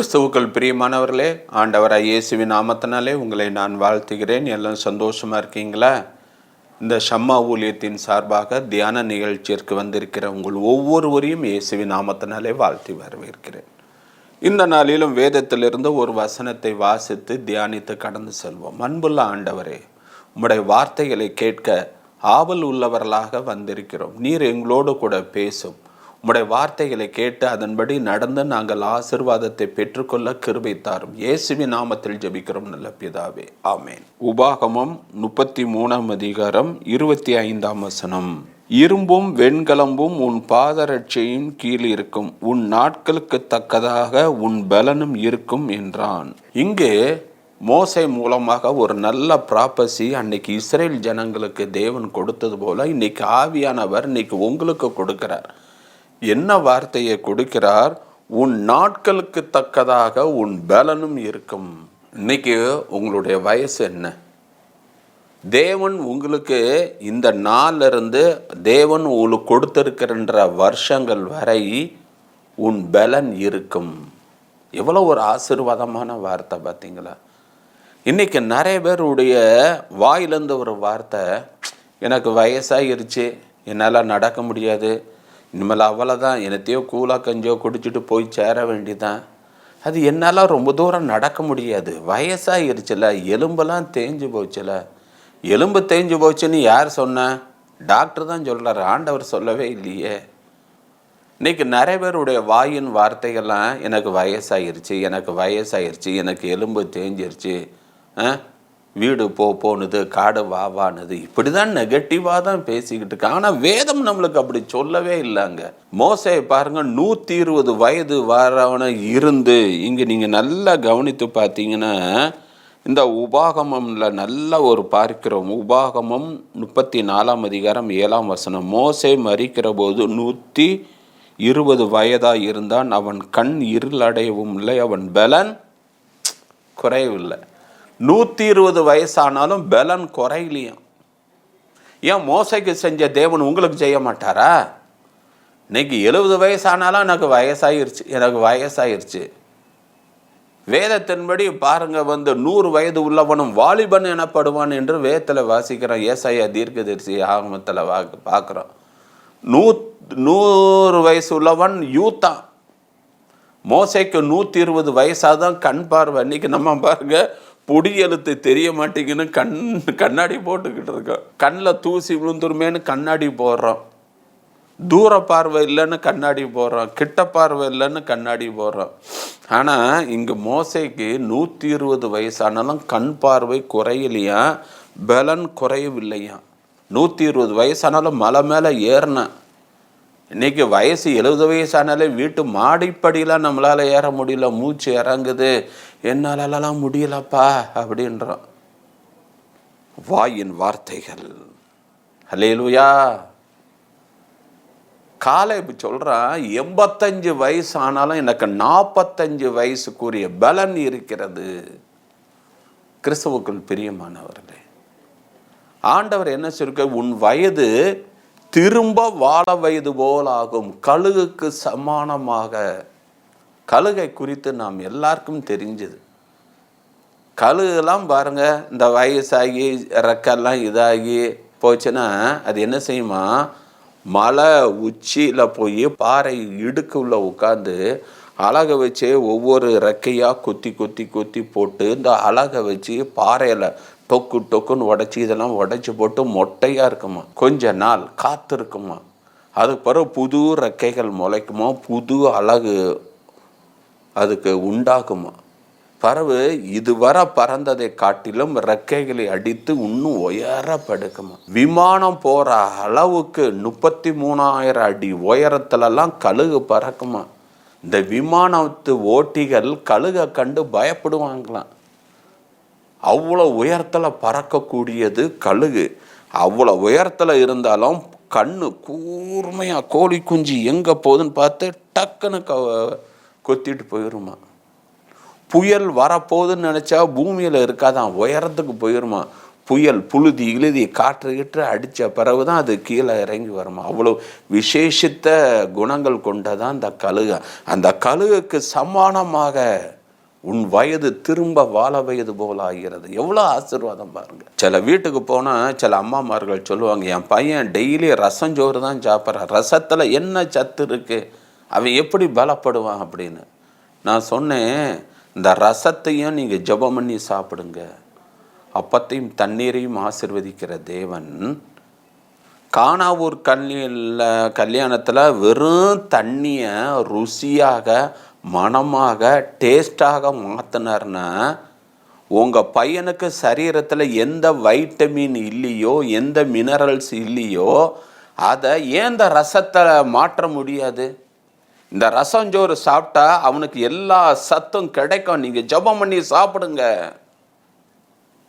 கிறிஸ்துவுக்குள் பிரியமானவர்களே, ஆண்டவராய் இயேசுவின் நாமத்தினாலே உங்களை நான் வாழ்த்துகிறேன். எல்லாம் சந்தோஷமாக இருக்கீங்களா? இந்த ஷம்மா ஊழியத்தின் சார்பாக தியான நிகழ்ச்சிற்கு வந்திருக்கிற உங்கள் ஒவ்வொருவரையும் இயேசுவின் நாமத்தினாலே வாழ்த்தி வரவேற்கிறேன். இந்த நாளிலும் வேதத்திலிருந்து ஒரு வசனத்தை வாசித்து தியானித்து கடந்து செல்வோம். அன்புள்ள ஆண்டவரே, உம்முடைய வார்த்தைகளை கேட்க ஆவல் உள்ளவர்களாக வந்திருக்கிறோம். நீர் எங்களோடு கூட பேசும். உம்முடைய வார்த்தைகளை கேட்டு அதன்படி நடந்து நாங்கள் ஆசீர்வாதத்தை பெற்றுக்கொள்ள கிருபை தாரும். இயேசுவின் நாமத்தில் ஜெபிக்கிறோம் நல்ல பிதாவே, ஆமேன். உபாகமம் 33 அதிகாரம் 25 வசனம். இரும்பும் வெண்கலம்பும் உன் பாதரட்சையின் கீழ் இருக்கும், உன் நாட்களுக்கு தக்கதாக உன் பலனும் இருக்கும் என்றான். இங்கே மோசே மூலமாக ஒரு நல்ல ப்ராப்பசி அன்னைக்கு இஸ்ரேல் ஜனங்களுக்கு தேவன் கொடுத்தது போல இன்னைக்கு ஆவியானவர் இன்னைக்கு உங்களுக்கு கொடுக்கிறார். என்ன வார்த்தையை கொடுக்கிறார்? உன் நாட்களுக்கு தக்கதாக உன் பலனும் இருக்கும். இன்னைக்கு உங்களுடைய வயசு என்ன? தேவன் உங்களுக்கு இந்த நாளிலிருந்து தேவன் உங்களுக்கு கொடுத்திருக்கின்ற வருஷங்கள் வரை உன் பலன் இருக்கும். எவ்வளோ ஒரு ஆசீர்வாதமான வார்த்தை பார்த்தீங்களா? இன்னைக்கு நிறைய பேருடைய வாயிலிருந்து ஒரு வார்த்தை, எனக்கு வயசாகிருச்சு, என்னால் நடக்க முடியாது, இனிமேல் அவ்வளோதான், என்னத்தையோ கூழாக கஞ்சோ குடிச்சிட்டு போய் சேர வேண்டிதான், அது என்னால் ரொம்ப தூரம் நடக்க முடியாது, வயசாகிருச்சுல, எலும்பெல்லாம் தேஞ்சு போச்சுல. எலும்பு தேஞ்சு போச்சுன்னு யார் சொன்ன? டாக்டர் தான் சொல்கிறார், ஆண்டவர் சொல்லவே இல்லையே. இன்றைக்கி நிறைய பேருடைய வாயின் வார்த்தைகள்லாம் எனக்கு வயசாகிருச்சு, எனக்கு வயசாகிருச்சு, எனக்கு எலும்பு தேஞ்சிருச்சு, வீடு போனுது, காடு வாவானுது, இப்படி தான் நெகட்டிவாக தான் பேசிக்கிட்டு இருக்கு. ஆனால் வேதம் நம்மளுக்கு அப்படி சொல்லவே இல்லைங்க. மோசே பாருங்க, 120 வயது வரவன இருந்து, இங்கே நீங்கள் நல்லா கவனித்து பார்த்தீங்கன்னா இந்த உபாகமம்ல நல்ல ஒரு பார்க்கிறோம். உபாகமம் 34 அதிகாரம் 7 வசனம். மோசே மரிக்கிற போது 120 வயதாக இருந்தான், அவன் கண் இருளடையவும் இல்லை, அவன் பலன் குறையவில்லை. 120 வயசானாலும் பலன் குறையிலையும். ஏன் மோசைக்கு செஞ்ச தேவன் உங்களுக்கு செய்ய மாட்டாரா? இன்னைக்கு 70 வயசானாலும் எனக்கு வயசாயிருச்சு. வேதத்தின்படி பாருங்க, 100 வயது உள்ளவனும் வாலிபன் எனப்படுவான் என்று வேதத்தில் வாசிக்கிறோம். ஏசாயா தீர்க்கதரிசி ஆகமத்தில் பார்க்குறோம். 100 வயசு உள்ளவன் யூத்தான். மோசைக்கு 120 வயசாதான் கண் பார்வை. இன்னைக்கு நம்ம பாருங்க, பொடி எழுத்து தெரிய மாட்டேங்குன்னு கண்ணாடி போட்டுக்கிட்டு இருக்கோம். கண்ணில் தூசி விழுந்துருமேன்னு கண்ணாடி போடுறோம். தூர பார்வை இல்லைன்னு கண்ணாடி போடுறோம், கிட்ட பார்வை இல்லைன்னு கண்ணாடி போடுறோம். ஆனால் இங்கே மோசைக்கு 120 வயசானாலும் கண் பார்வை குறையிலையா, பலன் குறையவில்லையா. 120 வயசானாலும் மலை மேலே ஏறினேன். இன்றைக்கி வயசு 70 வயசானாலே வீட்டு மாடிப்படியெலாம் நம்மளால் ஏற முடியல, மூச்சு இறங்குது, என்னாலலாம் முடியலப்பா அப்படின்றோம். வாயின் வார்த்தைகள். ஹல்லேலூயா. காலேப் சொல்கிறான், 85 வயசு ஆனாலும் எனக்கு 45 வயசுக்குரிய பலன் இருக்கிறது. கிறிஸ்துவுக்குள் பிரியமானவர்களே, ஆண்டவர் என்ன சொல்லிருக்க? உன் வயது திரும்ப வாழ வயது போல் ஆகும், கழுகுக்கு சமானமாக. கழுகை குறித்து நாம் எல்லாருக்கும் தெரிஞ்சது. கழுகுலாம் பாருங்க, இந்த வயசாகி ரெக்கெல்லாம் இதாகி போச்சுன்னா அது என்ன செய்யுமா? மலை உச்சியில் போய் பாறை இடுக்குள்ள உட்காந்து அழகை வச்சு ஒவ்வொரு ரெக்கையாக கொத்தி போட்டு இந்த அழகை வச்சு பாறையில் டொக்குன்னு உடச்சி இதெல்லாம் உடச்சி போட்டு மொட்டையாக இருக்குமா, கொஞ்ச நாள் காத்திருக்குமா, அதுக்கு பிறகு புது ரெக்கைகள் முளைக்குமா, புது அழகு அதுக்கு உண்டாகுமா. பறவை இதுவரை பறந்ததை காட்டிலும் ரெக்கைகளை அடித்து இன்னும் உயர படுக்குமா. விமானம் போகிற அளவுக்கு 33,000 அடி உயரத்துலலாம் கழுகு பறக்குமா. இந்த விமானத்து ஓட்டிகள் கழுகை கண்டு பயப்படுவாங்களாம். அவ்வளோ உயரத்தில் பறக்கக்கூடியது கழுகு. அவ்வளோ உயரத்தில் இருந்தாலும் கண்ணு கூர்மையாக கோழி குஞ்சு எங்கே போகுதுன்னு பார்த்து டக்குன்னு கொத்திட்டு போயிடுமா. புயல் வரப்போகுதுன்னு நினச்சா பூமியில் இருக்காதான், உயரத்துக்கு போயிடுமா. புயல் புழுதி காற்று அடித்த பிறகு தான் அது கீழே இறங்கி வருமா. அவ்வளோ விசேஷித்த குணங்கள் கொண்டதான் அந்த கழுகு. அந்த கழுகுக்கு சமானமாக உன் வயது திரும்ப வாழ வயது போல ஆகிறது. எவ்வளோ ஆசீர்வாதம் பாருங்க. சில வீட்டுக்கு போனால் சில அம்மாமார்கள் சொல்லுவாங்க, என் பையன் டெய்லி ரசஞ்சோறு தான் சாப்பிட்றான், ரசத்தில் என்ன சத்து இருக்கு, அவன் எப்படி பலப்படுவான் அப்படின்னு. நான் சொன்னேன், இந்த ரசத்தையும் நீங்கள் ஜெபம் பண்ணி சாப்பிடுங்க. அப்பத்தையும் தண்ணீரையும் ஆசீர்வதிக்கிற தேவன் கானாவூர் கல்யாணத்தில் வெறும் தண்ணியை ருசியாக மனமாக டேஸ்டாக மாற்றினார்னா, உங்கள் பையனுக்கு சரீரத்தில் எந்த வைட்டமின் இல்லையோ எந்த மினரல்ஸ் இல்லையோ அதை ஏன் இந்த ரசத்தை மாற்ற முடியாது? இந்த ரசஞ்சோறு சாப்பிட்டா அவனுக்கு எல்லா சத்தும் கிடைக்கும். நீங்கள் ஜெபம் பண்ணி சாப்பிடுங்க.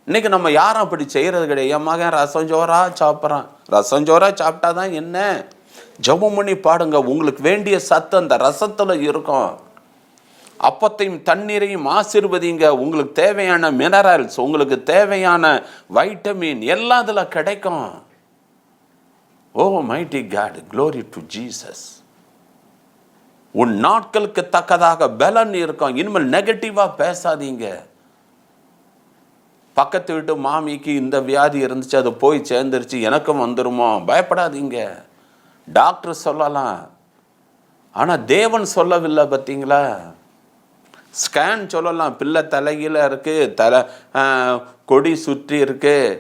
இன்னைக்கு நம்ம யாரும் அப்படி செய்கிறது கிடையாது. என் மகன் ரசஞ்சோரா சாப்பிட்றான், ரசஞ்சோரா சாப்பிட்டா தான் என்ன? ஜெபம் பண்ணி பாடுங்க, உங்களுக்கு வேண்டிய சத்து அந்த ரசத்தில் இருக்கும். அப்பத்தையும் தண்ணீரையும் ஆசீர்வதிங்க, உங்களுக்கு தேவையான மினரல்ஸ், உங்களுக்கு தேவையான வைட்டமின் எல்லாம் அதில் கிடைக்கும். Oh mighty God, glory to Jesus. உன் நாட்களுக்கு தக்கதாக பலன் இருக்கும். இனிமேல் நெகட்டிவாக பேசாதீங்க. பக்கத்து வீட்டு மாமிக்கு இந்த வியாதி இருந்துச்சு, அது போய் சேர்ந்துருச்சு, எனக்கும் வந்துருமோ, பயப்படாதீங்க. டாக்டர் சொல்லலாம், ஆனால் தேவன் சொல்லவில்லை. பார்த்தீங்களா? ஸ்கேன் சொல்லலாம், பிள்ளை தலைகீழ இருக்குது, கொடி சுற்றி இருக்குது,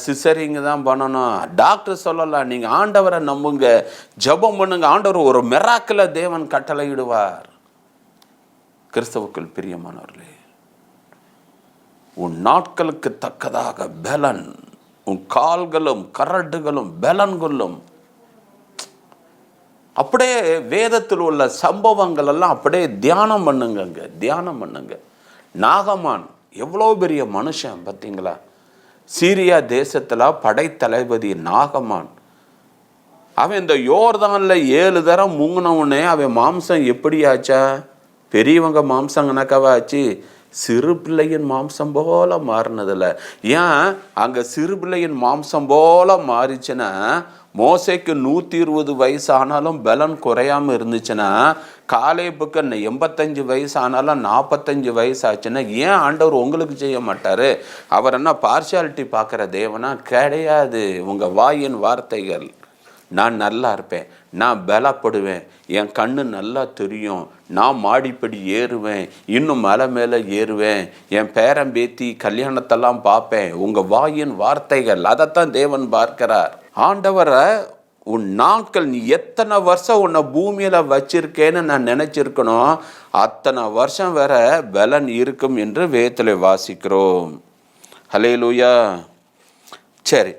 சிசரிங்க தான் பண்ணணும். டாக்டர் சொல்லலாம், நீங்கள் ஆண்டவரை நம்புங்க, ஜெபம் பண்ணுங்க, ஆண்டவர் ஒரு மிராக்கிளை தேவன் கட்டளையிடுவார். கிறிஸ்தவுக்குள் பிரியமானவர்களே, உன் நாட்களுக்கு தக்கதாக பலன், உன் கால்களும் கரடுகளும் பலன் கொள்ளும். அப்படியே வேதத்தில் உள்ள சம்பவங்கள் எல்லாம் அப்படியே தியானம் பண்ணுங்க, தியானம் பண்ணுங்க. நாகமான் எவ்வளோ பெரிய மனுஷன் பார்த்தீங்களா? சீரியா தேசத்தில் படைத்தளபதி நாகமான். அவன் இந்த யோர்தான்ல 7 தரம் முங்கினவுடனே அவன் மாம்சம் எப்படி ஆச்சா? பெரியவங்க மாம்சம் கணக்காவா ஆச்சு? சிறு பிள்ளையின் மாம்சம் போல மாறினதில்ல. ஏன் அங்கே சிறு பிள்ளையின் மாம்சம் போல மாறிச்சுன்னா, மோசைக்கு 120 வயசு ஆனாலும் பலன் குறையாமல் இருந்துச்சுன்னா, காலேபுக்கு 85 வயசு ஆனாலும் 45 வயசு ஆச்சுன்னா, ஏன் ஆண்டவர் உங்களுக்கு செய்ய மாட்டார்? அவர் என்ன பார்ஷியாலிட்டி பார்க்குற தேவனா? கிடையாது. உங்கள் வாயின் வார்த்தைகள், நான் நல்லா இருப்பேன், நான் பலப்படுவேன், என் கண்ணு நல்லா தெரியும், நான் மாடிப்படி ஏறுவேன், இன்னும் மலை மேலே ஏறுவேன், என் பேரம்பேத்தி கல்யாணத்தெல்லாம் பார்ப்பேன். உங்கள் வாயின் வார்த்தைகள், அதைத்தான் தேவன் பார்க்கிறார். ஆண்டவரை, உன் நாட்கள், நீ எத்தனை வருஷம் உன்னை பூமியில் வச்சிருக்கேன்னு நான் நினச்சிருக்கணும், அத்தனை வருஷம் வேற பலன் இருக்கும் என்று வேதத்தில் வாசிக்கிறோம். ஹல்லேலூயா. சரி,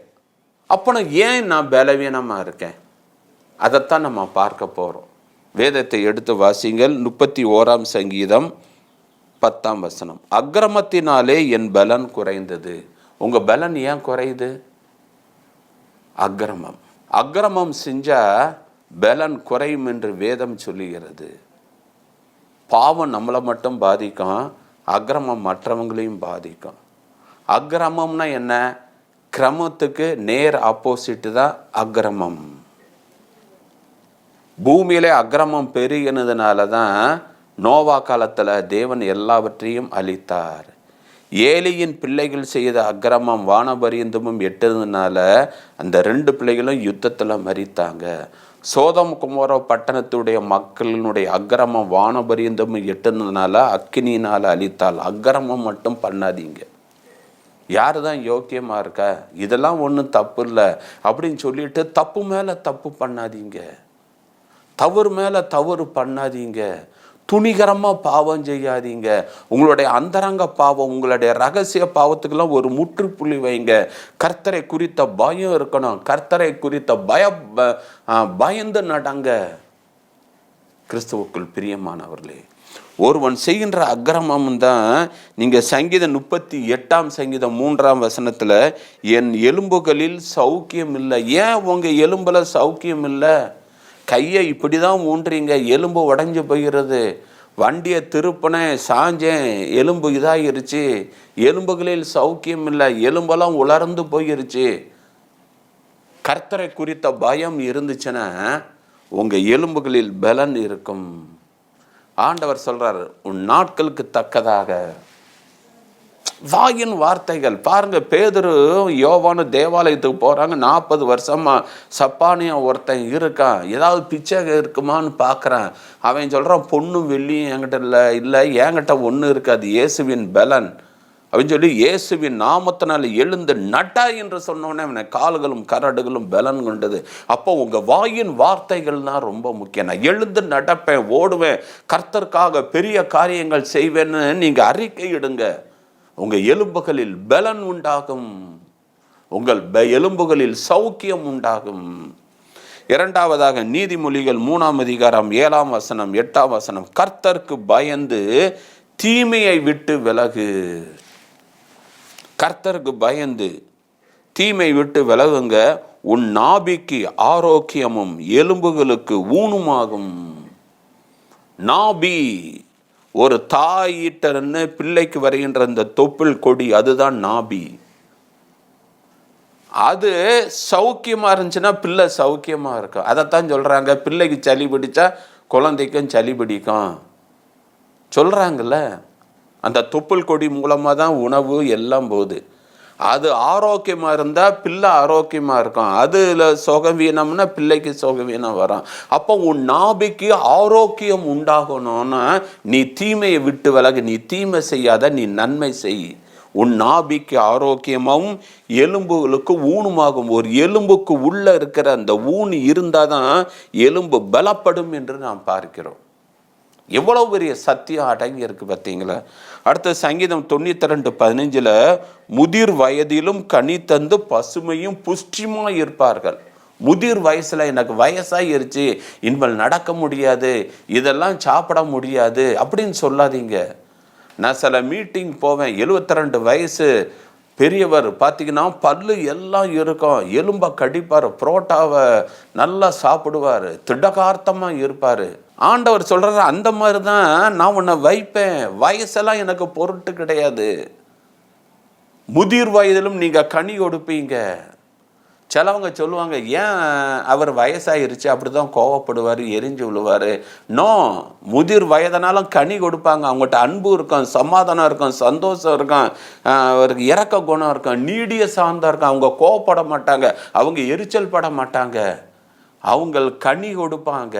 அப்போ ஏன் நான் பலவீனமாக இருக்கேன்? அதைத்தான் நம்ம பார்க்க போகிறோம். வேதத்தை எடுத்து வாசிங்கள். 31ஆம் சங்கீதம் 10ஆம் வசனம். அக்கிரமத்தினாலே என் பலன் குறைந்தது. உங்கள் பலன் ஏன் குறையுது? அக்கிரமம் செஞ்சால் பலன் குறையும் என்று வேதம் சொல்லுகிறது. பாவம் நம்மளை மட்டும் பாதிக்கும், அக்கிரமம் மற்றவங்களையும் பாதிக்கும். அக்கிரமம்னா என்ன? கிரமத்துக்கு நேர் ஆப்போசிட்டு தான் அக்கிரமம். பூமியிலே அக்கிரமம் பெருகினதுனால தான் நோவா காலத்தில் தேவன் எல்லாவற்றையும் அழித்தார். ஏலியின் பிள்ளைகள் செய்த அக்கிரமம் வானபரியந்தமும் எட்டதுனால அந்த 2 பிள்ளைகளும் யுத்தத்தில் மரித்தாங்க. சோதம் குமோர பட்டணத்துடைய மக்களினுடைய அக்கிரமம் வானபரியந்தமும் எட்டதுனால அக்கினியினால் அழித்தால். அக்கிரமம் மட்டும் பண்ணாதீங்க. யார் தான் யோக்கியமாக இருக்கா? இதெல்லாம் ஒன்றும் தப்பு இல்லை அப்படின்னு சொல்லிட்டு தப்பு மேலே தப்பு பண்ணாதீங்க, தவறு மேலே தவறு பண்ணாதீங்க, துணிகரமாக பாவம் செய்யாதீங்க. உங்களுடைய அந்தரங்க பாவம், உங்களுடைய ரகசிய பாவத்துக்கெல்லாம் ஒரு முற்றுப்புள்ளி வைங்க. கர்த்தரை குறித்த பயம் இருக்கணும். கர்த்தரை குறித்த பயந்து நடங்க. கிறிஸ்துவுக்குள் பிரியமானவர்களே, ஒருவன் செய்கின்ற அக்கிரமம் தான். நீங்கள் சங்கீதம் 38ஆம் சங்கீதம் 3ஆம் வசனத்தில், என் எலும்புகளில் சௌக்கியம் இல்லை. ஏன் உங்கள் எலும்பில் சௌக்கியம் இல்லை? கையை இப்படி தான் ஊன்றீங்க, எலும்பு உடஞ்சி போகிறது. வண்டியை திருப்பினேன், சாஞ்சேன், எலும்பு இதாகிருச்சு. எலும்புகளில் சௌக்கியம் இல்லை, எலும்பெல்லாம் உலர்ந்து போயிருச்சு. கர்த்தரை குறித்த பயம் இருந்துச்சுன்னா உங்கள் எலும்புகளில் பலன் இருக்கும். ஆண்டவர் சொல்றாரு, உன் நாட்களுக்கு தக்கதாக. வாயின் வார்த்தைகள் பாருங்க. பேதுரு யோவானு தேவாலயத்துக்கு போறாங்க. 40 வருஷமா சப்பானியா ஒருத்தன் இருக்கான். ஏதாவது பிச்சை இருக்குமான்னு பார்க்குறான். அவன் சொல்றான், பொண்ணும் வெள்ளியும் என்கிட்ட இல்லை, என்கிட்ட ஒன்று இருக்காது, இயேசுவின் பலன் அப்படின்னு சொல்லி இயேசுவின் நாமத்தினால எழுந்து நட்டா என்று சொன்னோன்னே அவனை கால்களும் கரடுகளும் பலன் கொண்டது. அப்போ உங்கள் வாயின் வார்த்தைகள் தான் ரொம்ப முக்கியம். நான் எழுந்து நடப்பேன், ஓடுவேன், கர்த்தருக்காக பெரிய காரியங்கள் செய்வேன்னு நீங்கள் அறிக்கை இடுங்க. உங்கள் எலும்புகளில் பலன் உண்டாகும், உங்கள் எலும்புகளில் சௌக்கியம் உண்டாகும். இரண்டாவதாக நீதிமொழிகள் 3ஆம் அதிகாரம் 7ஆம் வசனம் 8ஆம் வசனம், கர்த்தருக்கு பயந்து தீமையை விட்டு விலகு. கர்த்தருக்கு பயந்து தீமை விட்டு விலகுங்க, உன் நாபிக்கு ஆரோக்கியமும் எலும்புகளுக்கு ஊனுமாகும். நாபி, ஒரு தாயிட்டன்னு பிள்ளைக்கு வருகின்ற இந்த தொப்புள் கொடி, அதுதான் நாபி. அது சௌக்கியமா இருந்துச்சுன்னா பிள்ளை சௌக்கியமா இருக்கும். அதைத்தான் சொல்றாங்க, பிள்ளைக்கு சளி பிடிச்சா குழந்தைக்கும் சளி பிடிக்கும் சொல்றாங்கல்ல. அந்த தொப்புள் கொடி மூலமாக தான் உணவு எல்லாம் போகுது. அது ஆரோக்கியமாக இருந்தால் பிள்ளை ஆரோக்கியமாக இருக்கும். அதில் சுகவீனம்னா பிள்ளைக்கு சுகவீனம் வரும். அப்போ உன் நாபிக்கு ஆரோக்கியம் உண்டாகணும்னா நீ தீமையை விட்டு விலகு. நீ தீமை செய்யாத, நீ நன்மை செய். உன் நாபிக்கு ஆரோக்கியமாகவும் எலும்புகளுக்கு ஊனுமாகும். ஒரு எலும்புக்கு உள்ள இருக்கிற அந்த ஊன் இருந்தால் தான் எலும்பு பலப்படும் என்று நாம் பார்க்கிறோம். எவ்வளவு பெரிய சத்தியம் அடங்கி இருக்கு பார்த்தீங்களா? அடுத்த சங்கீதம் 92:15, முதிர் வயதிலும் கனி தந்து பசுமையும் புஷ்டியுமா இருப்பார்கள். முதிர் வயசுல எனக்கு வயசாயிருச்சு, இனிமேல் நடக்க முடியாது, இதெல்லாம் சாப்பிட முடியாது அப்படின்னு சொல்லாதீங்க. நான் சில மீட்டிங் போவேன், 72 வயசு பெரியவர் பார்த்தீங்கன்னா பல்லு எல்லாம் இருக்கும், எலும்பை கடிப்பார், புரோட்டாவை நல்லா சாப்பிடுவார், திடகார்த்தமாக இருப்பார். ஆண்டவர் சொல்கிறாரு, அந்த மாதிரி தான் நான் உன்னை வைப்பேன், வயசெல்லாம் எனக்கு பொருட்டு கிடையாது. முதிர் வயதிலும் நீங்கள் கனி கொடுப்பீங்க. சிலவங்க சொல்லுவாங்க, ஏன் அவர் வயசாயிருச்சு அப்படி தான் கோவப்படுவார், எரிஞ்சு விழுவார். நோ, முதிர் வயதனாலும் கனி கொடுப்பாங்க. அவங்கள்ட்ட அன்பு இருக்கும், சமாதானம் இருக்கும், சந்தோஷம் இருக்கும், அவருக்கு இறக்க குணம் இருக்கும், நீடிய சார்ந்தா இருக்கும். அவங்க கோவப்பட மாட்டாங்க, அவங்க எரிச்சல் பட மாட்டாங்க, அவங்க கனி கொடுப்பாங்க.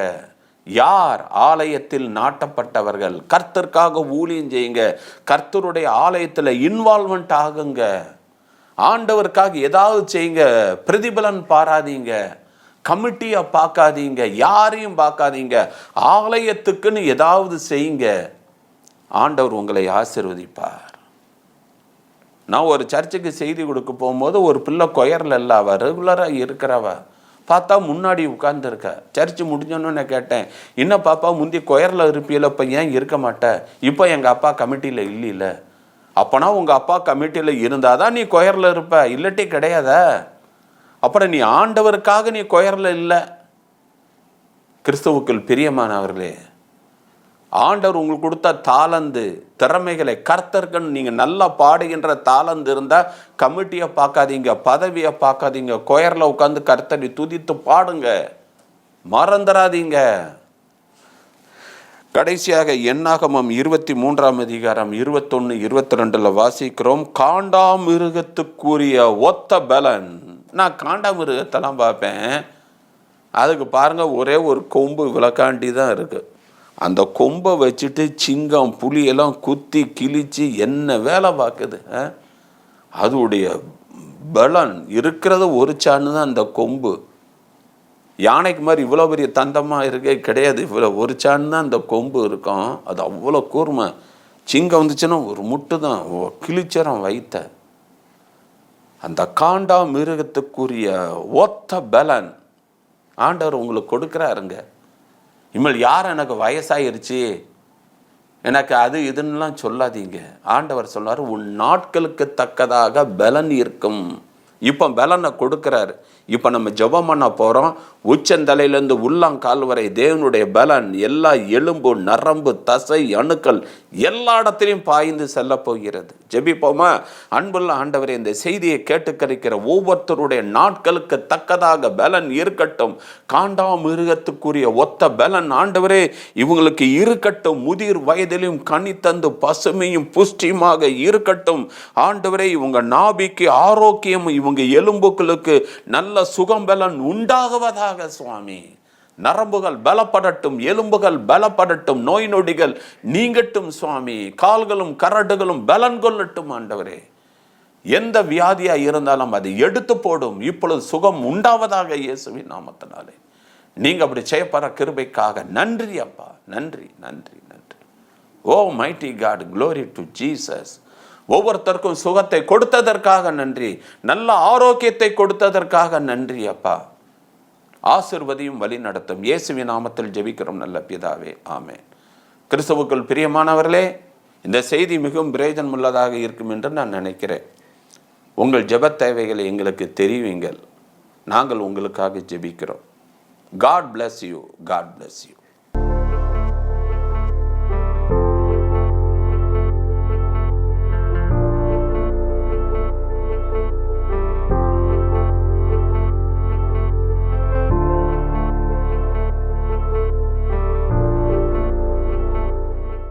யார்? ஆலயத்தில் நாட்டப்பட்டவர்கள். கர்த்தருக்காக ஊழியம் செய்யுங்க, கர்த்தருடைய ஆலயத்தில் இன்வால்மெண்ட் ஆகுங்க, ஆண்டவருக்காக ஏதாவது செய்யுங்க. பிரதிபலன் பாராதீங்க, கமிட்டியை பார்க்காதீங்க, யாரையும் பார்க்காதீங்க, ஆலயத்துக்குன்னு ஏதாவது செய்யுங்க. ஆண்டவர் உங்களை ஆசீர்வதிப்பார். நான் ஒரு சர்ச்சுக்கு செய்தி கொடுக்க போகும்போது ஒரு பிள்ளை கொயரில் இல்லை, அவ ரெகுலராக இருக்கிறவ பார்த்தா முன்னாடி உட்கார்ந்துருக்க. சர்ச்சு முடிஞ்சோன்னு நான் கேட்டேன், என்ன பாப்பா முந்தி கொயரில் இருப்பியில், இப்போ ஏன் இருக்க மாட்டேன்? இப்போ எங்கள் அப்பா கமிட்டியில் இல்லைல்ல. அப்போனா உங்கள் அப்பா கமிட்டியில் இருந்தால் தான் நீ கொயரில் இருப்ப, இல்லாட்டி கிடையாத. அப்புறம் நீ ஆண்டவருக்காக நீ கொயரில் இல்லை. கிறிஸ்துவுக்குள் பிரியமானவர்களே, ஆண்டவர் உங்களுக்கு கொடுத்த தாளந்து திறமைகளை கர்த்தர்கன்னு நீங்கள் நல்லா பாடுகின்ற தாளந்து இருந்தால் கமிட்டியை பார்க்காதீங்க, பதவியை பார்க்காதீங்க, கொயரில் உட்காந்து கர்த்தரை துதித்து பாடுங்க, மறந்துடாதீங்க. கடைசியாக என்னாகமம் 23ஆம் அதிகாரம் 21, 22 வாசிக்கிறோம், காண்டாமிருகத்துக்குரிய ஒத்த பலன். நான் காண்டாமிருகத்தெல்லாம் பார்ப்பேன், அதுக்கு பாருங்க ஒரே ஒரு கொம்பு விளக்காண்டி தான் இருக்கு. அந்த கொம்பை வச்சுட்டு சிங்கம் புலியெல்லாம் குத்தி கிழிச்சு என்ன வேலை பார்க்குது. அதோடைய பலன் இருக்கிறது ஒரு சான்னு தான் அந்த கொம்பு. யானைக்கு மாதிரி இவ்வளோ பெரிய தந்தமாக இருக்கே கிடையாது, இவ்வளோ ஒரு சான்னு தான் அந்த கொம்பு இருக்கும். அது அவ்வளோ கூர்மை. சிங்கம் வந்துச்சுன்னா ஒரு முட்டு தான் கிழிச்சரம் வைத்த. அந்த காண்டா மிருகத்துக்குரிய ஒத்த பலன் ஆண்டவர் உங்களுக்கு கொடுக்குறாருங்க. இனிமேல் யார் எனக்கு வயசாயிருச்சு, எனக்கு அது இதுன்னெலாம் சொல்லாதீங்க. ஆண்டவர் சொன்னார், உன் நாட்களுக்கு தக்கதாக பலன் இருக்கும் இப்போ பலனை கொடுக்குறாரு. இப்போ நம்ம ஜெபம் பண்ண போகிறோம். உச்சந்தலையிலேருந்து உள்ளங்கால் வரை தேவனுடைய பலன் எல்லா எலும்பு, நரம்பு, தசை, அணுக்கள் எல்லா இடத்துலையும் பாய்ந்து செல்ல போகிறது. ஜெபிப்போமா? அன்புள்ள ஆண்டவரே, இந்த செய்தியை கேட்டுக்கரிக்கிற ஒவ்வொருத்தருடைய நாட்களுக்கு தக்கதாக பலன் இருக்கட்டும். காண்டாமிருகத்துக்குரிய ஒத்த பலன் ஆண்டவரே இவங்களுக்கு இருக்கட்டும். முதிர் வயதிலும் கனி தந்து பசுமையும் புஷ்டியுமாக இருக்கட்டும். ஆண்டவரே இவங்க நாபிக்கு ஆரோக்கியம், இவங்க எலும்புகளுக்கு நல்ல சுகம் பலன் உண்டாகுவதாக சுவாமி. நரம்புகள் பலப்படட்டும், எலும்புகள் பலப்படட்டும், நோய் நொடிகள் நீங்கட்டும் சுவாமி. கால்களும் கரடுகளும் பலன் கொள்ளட்டும் ஆண்டவரே. எந்த வியாதியா இருந்தாலும் அதை எடுத்து போடும். இப்பொழுது சுகம் உண்டாவதாக இயேசுவின் நாமத்தினாலே. நீங்க அப்படி செய்யப்படுற கிருபைக்காக நன்றி அப்பா. நன்றி நன்றி நன்றி. Oh mighty God, glory to Jesus. ஒவ்வொருத்தருக்கும் சுகத்தை கொடுத்ததற்காக நன்றி. நல்ல ஆரோக்கியத்தை கொடுத்ததற்காக நன்றி அப்பா. ஆசீர்வதியும் வழி நடத்தும். இயேசுவின் நாமத்தில் ஜெபிக்கிறோம் நல்ல பிதாவே, ஆமென். கிறிஸ்துவுக்குள் பிரியமானவர்களே, இந்த செய்தி மிகவும் பிரயோஜனமுள்ளதாக இருக்கும் என்று நான் நினைக்கிறேன். உங்கள் ஜெப தேவைகளை எங்களுக்கு தெரிவிங்கள். நாங்கள் உங்களுக்காக ஜெபிக்கிறோம். God bless you. God bless you.